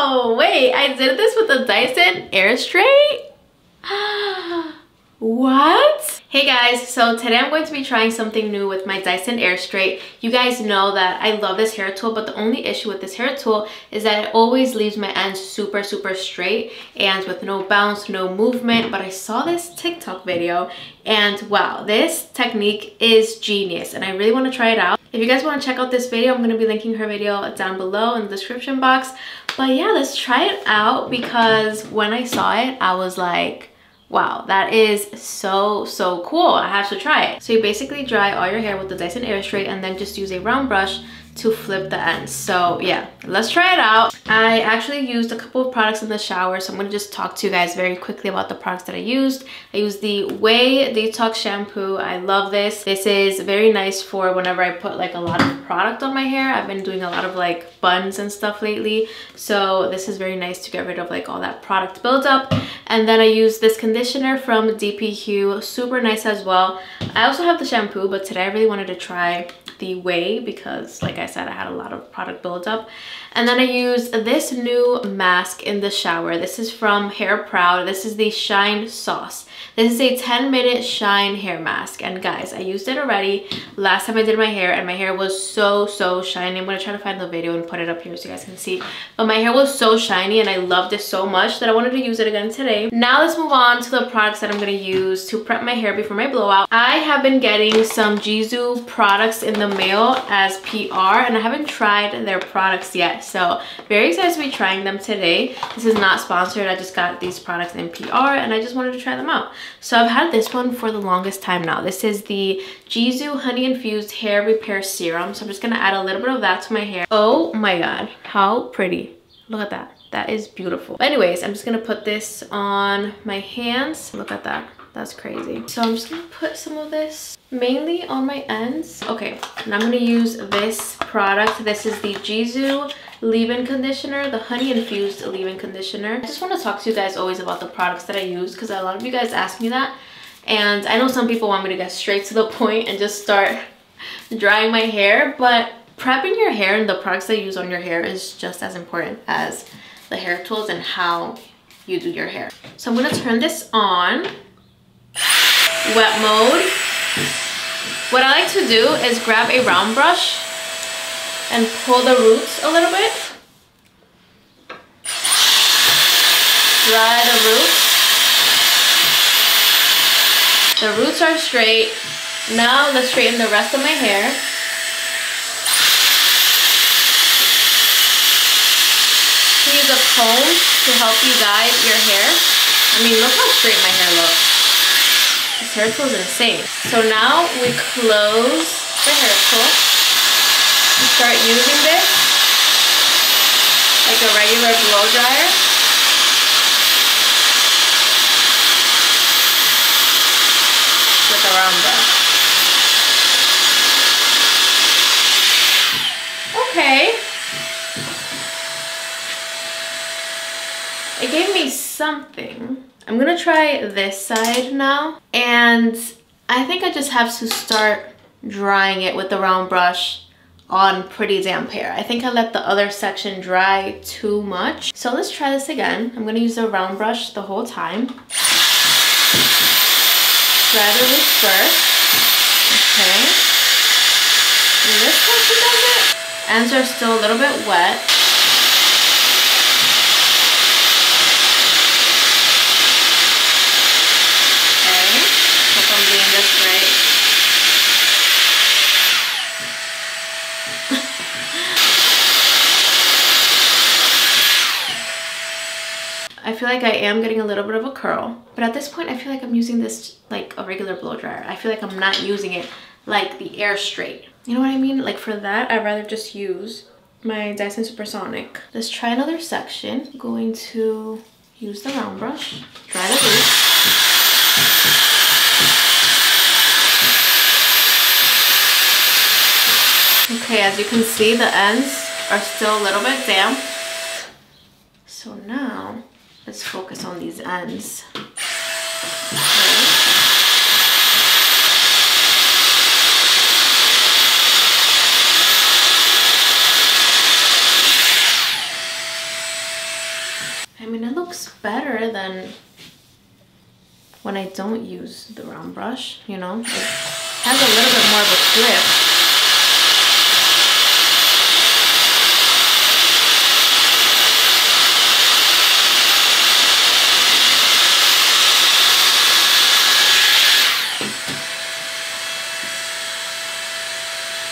No, wait, I did this with the Dyson Airstrait? What? Hey guys, so today I'm going to be trying something new with my Dyson Airstrait. You guys know that I love this hair tool, but the only issue with this hair tool is that it always leaves my ends super straight and with no bounce, no movement. But I saw this TikTok video and wow, this technique is genius and I really want to try it out. If you guys want to check out this video, I'm going to be linking her video down below in the description box. But yeah, let's try it out because when I saw it, I was like, wow, that is so cool. I have to try it. So you basically dry all your hair with the Dyson Airstrait and then just use a round brush to flip the ends. So yeah, let's try it out. I actually used a couple of products in the shower, so I'm gonna just talk to you guys very quickly about the products that I used. I used the Ouai Detox shampoo. I love this. This is very nice for whenever I put like a lot of product on my hair. I've been doing a lot of like buns and stuff lately, so this is very nice to get rid of like all that product buildup. And then I used this conditioner from dpHUE, super nice as well. I also have the shampoo, but today I really wanted to try the Ouai because like I said, I had a lot of product buildup. And then I used this new mask in the shower. This is from Hair Proud. This is the Shine Sauce. This is a 10-minute shine hair mask. And guys, I used it already last time I did my hair and my hair was so shiny. I'm gonna try to find the video and put it up here so you guys can see. But my hair was so shiny and I loved it so much that I wanted to use it again today. Now let's move on to the products that I'm gonna use to prep my hair before my blowout. I have been getting some Gisou products in the mail as PR and I haven't tried their products yet. So very excited to be trying them today. This is not sponsored. I just got these products in PR and I just wanted to try them out. So I've had this one for the longest time now. This is the Gisou Honey Infused Hair Repair Serum. So I'm just gonna add a little bit of that to my hair. Oh my god, how pretty. Look at that. That is beautiful. But anyways, I'm just gonna put this on my hands. Look at that. That's crazy. So I'm just gonna put some of this mainly on my ends. Okay, and I'm gonna use this product. This is the Gisou leave-in conditioner, the honey infused leave-in conditioner. I just want to talk to you guys always about the products that I use because a lot of you guys ask me that, and I know some people want me to get straight to the point and just start drying my hair, but prepping your hair and the products that you use on your hair is just as important as the hair tools and how you do your hair. So I'm going to turn this on wet mode. What I like to do is grab a round brush and pull the roots a little bit. Dry the roots. The roots are straight. Now let's straighten the rest of my hair. Use a comb to help you guide your hair. I mean, look how straight my hair looks. This hair tool is insane. So now we close the hair tool. Start using this like a regular blow dryer. With a round brush. Okay. It gave me something. I'm gonna try this side now. And I think I just have to start drying it with the round brush on pretty damp hair. I think I let the other section dry too much. So let's try this again. I'm gonna use the round brush the whole time. Dry the roots first. Okay. And this how she does it. Ends are still a little bit wet. Okay. Hope I'm doing this right. I feel like I am getting a little bit of a curl, but at this point I feel like I'm using this like a regular blow dryer. I feel like I'm not using it like the Airstrait. You know what I mean? Like for that, I'd rather just use my Dyson SUPERSONIC. Let's try another section. I'm going to use the round brush, dry the roots. Okay, as you can see, the ends are still a little bit damp. So now, let's focus on these ends. Okay. I mean, it looks better than when I don't use the round brush, you know? It has a little bit more of a flip.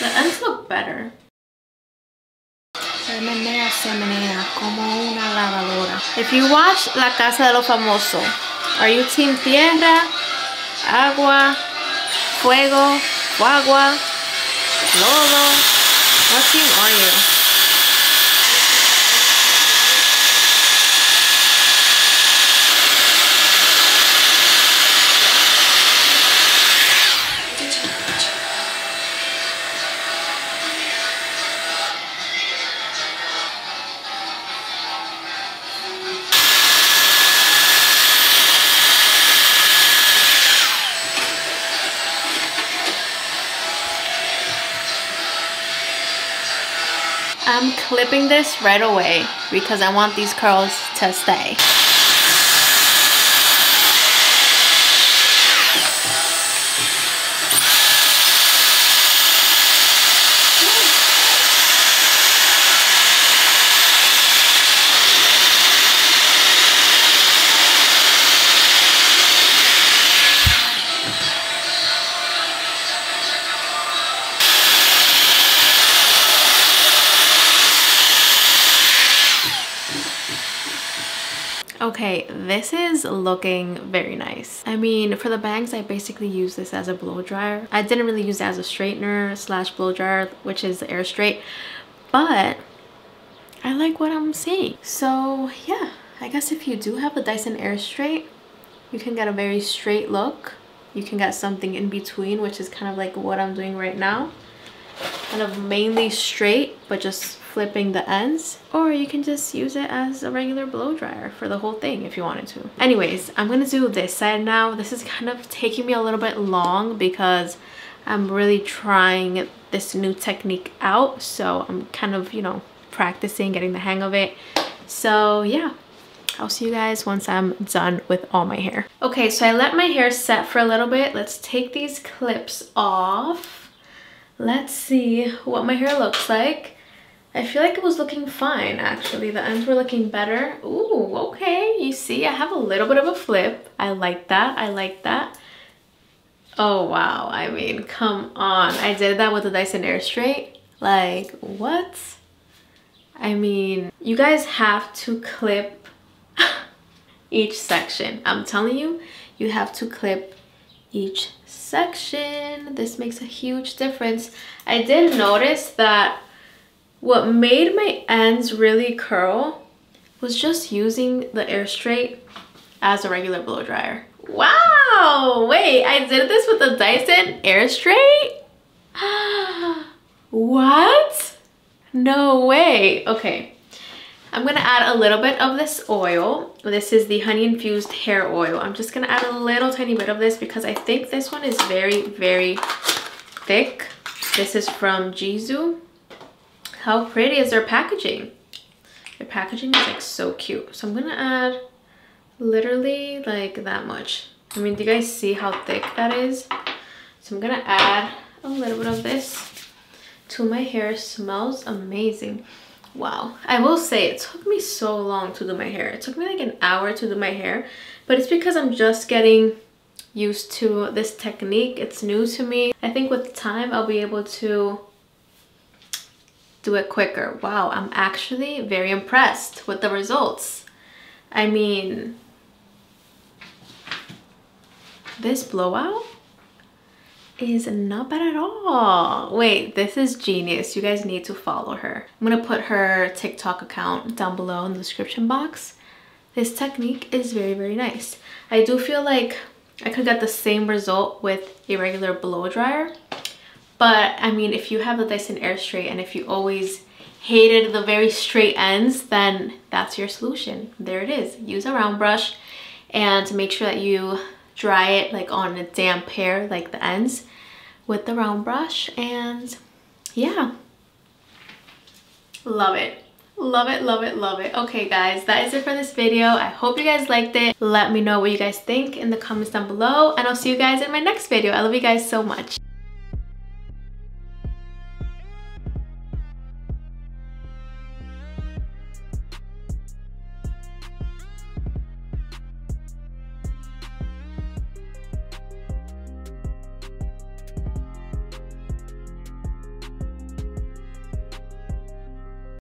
The ends look better. If you watch La Casa de los Famosos, are you team tierra, agua, fuego, agua, lodo? What team are you? I'm clipping this right away because I want these curls to stay. Okay, this is looking very nice. I mean, for the bangs, I basically use this as a blow dryer. I didn't really use it as a straightener slash blow dryer, which is the Airstrait, but I like what I'm seeing. So yeah, I guess if you do have the Dyson Airstrait, you can get a very straight look. You can get something in between, which is kind of like what I'm doing right now. Kind of mainly straight, but just flipping the ends, or you can just use it as a regular blow dryer for the whole thing if you wanted to. Anyways, I'm gonna do this side now. This is kind of taking me a little bit long because I'm really trying this new technique out, so I'm kind of, you know, practicing, getting the hang of it. So yeah, I'll see you guys once I'm done with all my hair. Okay, so I let my hair set for a little bit. Let's take these clips off. Let's see what my hair looks like. I feel like it was looking fine, actually. The ends were looking better. Ooh, okay. You see, I have a little bit of a flip. I like that. I like that. Oh, wow. I mean, come on. I did that with the Dyson Airstrait. Like, what? I mean, you guys have to clip each section. I'm telling you, you have to clip each section. This makes a huge difference. I did notice that what made my ends really curl was just using the Airstrait as a regular blow dryer. Wow! Wait, I did this with the Dyson Airstrait? What? No way. Okay, I'm gonna add a little bit of this oil. This is the honey infused hair oil. I'm just gonna add a little tiny bit of this because I think this one is very, very thick. This is from Gisou. How pretty is their packaging? Their packaging is like so cute. So I'm gonna add literally like that much. I mean, do you guys see how thick that is? So I'm gonna add a little bit of this to my hair. It smells amazing. Wow. I will say it took me so long to do my hair. It took me like an hour to do my hair, but it's because I'm just getting used to this technique. It's new to me. I think with time I'll be able to do it quicker. Wow, I'm actually very impressed with the results. I mean, this blowout is not bad at all. Wait, this is genius. You guys need to follow her. I'm gonna put her TikTok account down below in the description box. This technique is very, very nice. I do feel like I could get the same result with a regular blow dryer. But I mean, if you have the Dyson Airstrait and if you always hated the very straight ends, then that's your solution. There it is. Use a round brush and make sure that you dry it like on a damp hair, like the ends, with the round brush. And yeah, love it. Love it, love it, love it. Okay guys, that is it for this video. I hope you guys liked it. Let me know what you guys think in the comments down below, and I'll see you guys in my next video. I love you guys so much.